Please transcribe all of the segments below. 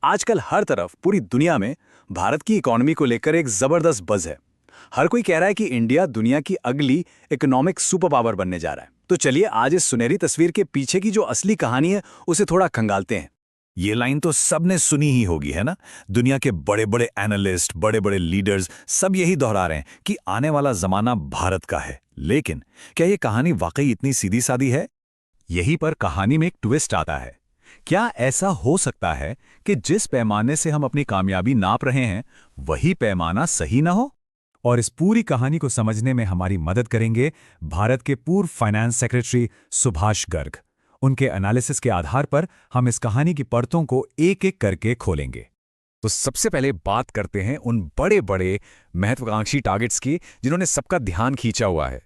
आजकल हर तरफ पूरी दुनिया में भारत की इकोनॉमी को लेकर एक जबरदस्त बज़ है। हर कोई कह रहा है कि इंडिया दुनिया की अगली इकोनॉमिक सुपर पावर बनने जा रहा है। तो चलिए आज इस सुनहरी तस्वीर के पीछे की जो असली कहानी है उसे थोड़ा खंगालते हैं। ये लाइन तो सबने सुनी ही होगी, है ना? दुनिया के बड़े बड़े एनालिस्ट, बड़े बड़े लीडर्स सब यही दोहरा रहे हैं कि आने वाला जमाना भारत का है। लेकिन क्या ये कहानी वाकई इतनी सीधी सादी है? यहीं पर कहानी में एक ट्विस्ट आता है। क्या ऐसा हो सकता है कि जिस पैमाने से हम अपनी कामयाबी नाप रहे हैं वही पैमाना सही ना हो? और इस पूरी कहानी को समझने में हमारी मदद करेंगे भारत के पूर्व फाइनेंस सेक्रेटरी सुभाष गर्ग। उनके एनालिसिस के आधार पर हम इस कहानी की परतों को एक एक करके खोलेंगे। तो सबसे पहले बात करते हैं उन बड़े बड़े महत्वाकांक्षी टारगेट्स की जिन्होंने सबका ध्यान खींचा हुआ है।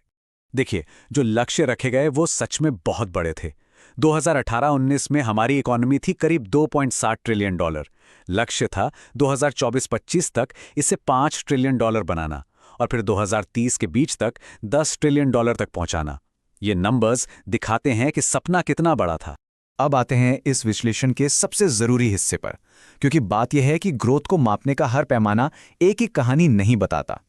देखिए, जो लक्ष्य रखे गए वो सच में बहुत बड़े थे। 2018-19 में हमारी इकोनॉमी थी करीब $2.7 ट्रिलियन। लक्ष्य था 2024-25 तक इसे $5 ट्रिलियन बनाना और फिर 2030 के बीच तक $10 ट्रिलियन तक पहुंचाना। ये नंबर्स दिखाते हैं कि सपना कितना बड़ा था। अब आते हैं इस विश्लेषण के सबसे जरूरी हिस्से पर, क्योंकि बात यह है कि ग्रोथ को मापने का हर पैमाना एक ही कहानी नहीं बताता।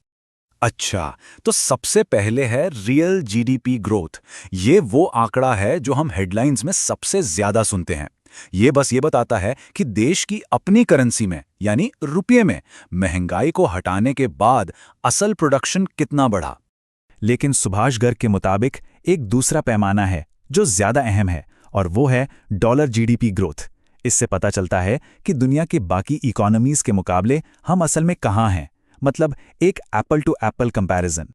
अच्छा, तो सबसे पहले है रियल जीडीपी ग्रोथ। ये वो आंकड़ा है जो हम हेडलाइंस में सबसे ज्यादा सुनते हैं। ये बस ये बताता है कि देश की अपनी करेंसी में यानी रुपये में महंगाई को हटाने के बाद असल प्रोडक्शन कितना बढ़ा। लेकिन सुभाष गर्ग के मुताबिक एक दूसरा पैमाना है जो ज्यादा अहम है, और वो है डॉलर जीडीपी ग्रोथ। इससे पता चलता है कि दुनिया के बाकी इकोनॉमीज के मुकाबले हम असल में कहाँ हैं, मतलब एक एप्पल टू एप्पल कंपैरिजन।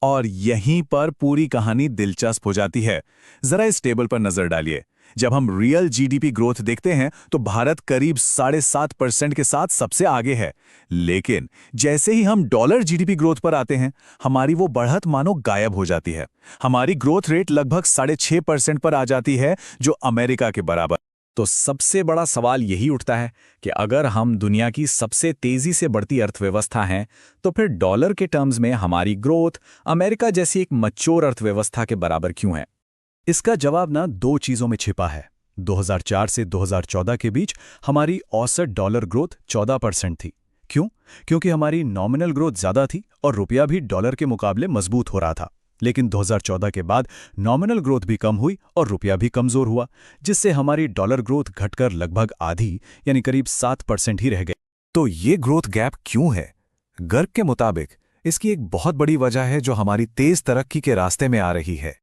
और यहीं पर पूरी कहानी दिलचस्प हो जाती है। जरा इस टेबल पर नजर डालिए। जब हम रियल जीडीपी ग्रोथ देखते हैं तो भारत करीब 7.5% के साथ सबसे आगे है। लेकिन जैसे ही हम डॉलर जीडीपी ग्रोथ पर आते हैं, हमारी वो बढ़त मानो गायब हो जाती है। हमारी ग्रोथ रेट लगभग 6.5% पर आ जाती है, जो अमेरिका के बराबर। तो सबसे बड़ा सवाल यही उठता है कि अगर हम दुनिया की सबसे तेजी से बढ़ती अर्थव्यवस्था हैं, तो फिर डॉलर के टर्म्स में हमारी ग्रोथ अमेरिका जैसी एक मैच्योर अर्थव्यवस्था के बराबर क्यों है? इसका जवाब ना दो चीजों में छिपा है। 2004 से 2014 के बीच हमारी औसत डॉलर ग्रोथ 14% थी। क्यों? क्योंकि हमारी नॉमिनल ग्रोथ ज्यादा थी और रुपया भी डॉलर के मुकाबले मजबूत हो रहा था। लेकिन 2014 के बाद नॉमिनल ग्रोथ भी कम हुई और रुपया भी कमजोर हुआ, जिससे हमारी डॉलर ग्रोथ घटकर लगभग आधी यानी करीब 7% ही रह गई। तो ये ग्रोथ गैप क्यों है? गर्ग के मुताबिक इसकी एक बहुत बड़ी वजह है जो हमारी तेज तरक्की के रास्ते में आ रही है।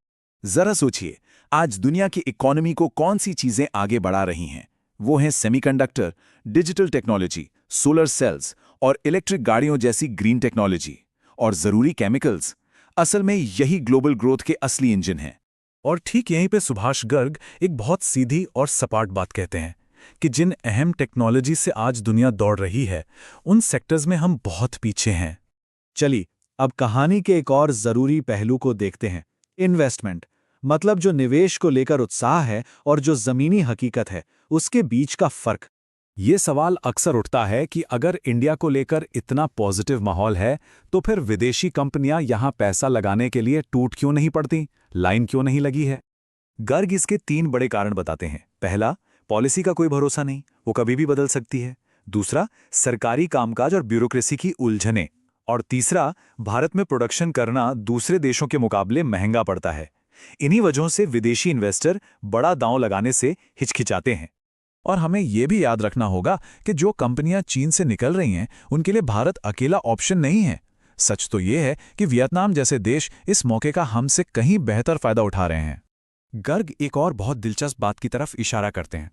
जरा सोचिए, आज दुनिया की इकोनॉमी को कौन सी चीजें आगे बढ़ा रही हैं? वो हैं semiconductor, digital technology, solar cells और इलेक्ट्रिक गाड़ियों जैसी ग्रीन टेक्नोलॉजी और जरूरी केमिकल्स। असल में यही ग्लोबल ग्रोथ के असली इंजन हैं। और ठीक यहीं पे सुभाष गर्ग एक बहुत सीधी और सपाट बात कहते हैं कि जिन अहम टेक्नोलॉजी से आज दुनिया दौड़ रही है, उन सेक्टर्स में हम बहुत पीछे हैं। चलिए, अब कहानी के एक और जरूरी पहलू को देखते हैं। इन्वेस्टमेंट, मतलब जो निवेश को लेकर उत्साह है और जो जमीनी हकीकत है, उसके बीच का फर्क। ये सवाल अक्सर उठता है कि अगर इंडिया को लेकर इतना पॉजिटिव माहौल है, तो फिर विदेशी कंपनियां यहां पैसा लगाने के लिए टूट क्यों नहीं पड़ती, लाइन क्यों नहीं लगी है? गर्ग इसके 3 बड़े कारण बताते हैं। पहला, पॉलिसी का कोई भरोसा नहीं, वो कभी भी बदल सकती है। दूसरा, सरकारी कामकाज और ब्यूरोक्रेसी की उलझनें। और तीसरा, भारत में प्रोडक्शन करना दूसरे देशों के मुकाबले महंगा पड़ता है। इन्हीं वजहों से विदेशी इन्वेस्टर बड़ा दांव लगाने से हिचकिचाते हैं। और हमें यह भी याद रखना होगा कि जो कंपनियां चीन से निकल रही हैं, उनके लिए भारत अकेला ऑप्शन नहीं है। सच तो यह है कि वियतनाम जैसे देश इस मौके का हमसे कहीं बेहतर फायदा उठा रहे हैं। गर्ग एक और बहुत दिलचस्प बात की तरफ इशारा करते हैं।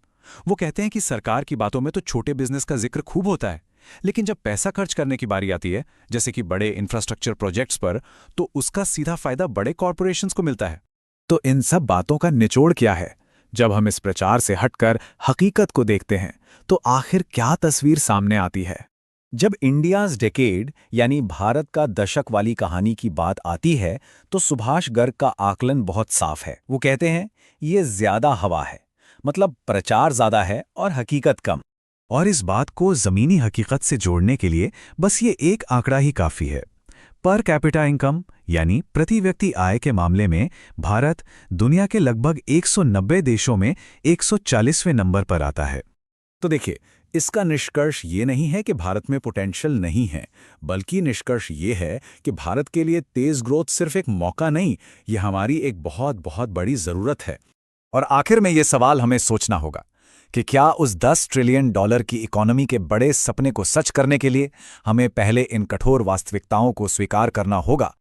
वो कहते हैं कि सरकार की बातों में तो छोटे बिजनेस का जिक्र खूब होता है, लेकिन जब पैसा खर्च करने की बारी आती है, जैसे कि बड़े इंफ्रास्ट्रक्चर प्रोजेक्ट्स पर, तो उसका सीधा फायदा बड़े कॉरपोरेशंस को मिलता है। तो इन सब बातों का निचोड़ क्या है? जब हम इस प्रचार से हटकर हकीकत को देखते हैं, तो आखिर क्या तस्वीर सामने आती है? जब इंडियाज डेकेड यानी भारत का दशक वाली कहानी की बात आती है, तो सुभाष गर्ग का आकलन बहुत साफ है। वो कहते हैं, ये ज्यादा हवा है, मतलब प्रचार ज्यादा है और हकीकत कम। और इस बात को जमीनी हकीकत से जोड़ने के लिए बस ये एक आंकड़ा ही काफी है। पर कैपिटा इनकम यानी प्रति व्यक्ति आय के मामले में भारत दुनिया के लगभग 190 देशों में 140वें नंबर पर आता है। तो देखिए, इसका निष्कर्ष ये नहीं है कि भारत में पोटेंशियल नहीं है, बल्कि निष्कर्ष ये है कि भारत के लिए तेज ग्रोथ सिर्फ एक मौका नहीं, ये हमारी एक बहुत बहुत बड़ी ज़रूरत है। और आखिर में ये सवाल हमें सोचना होगा कि क्या उस $10 ट्रिलियन की इकोनॉमी के बड़े सपने को सच करने के लिए हमें पहले इन कठोर वास्तविकताओं को स्वीकार करना होगा।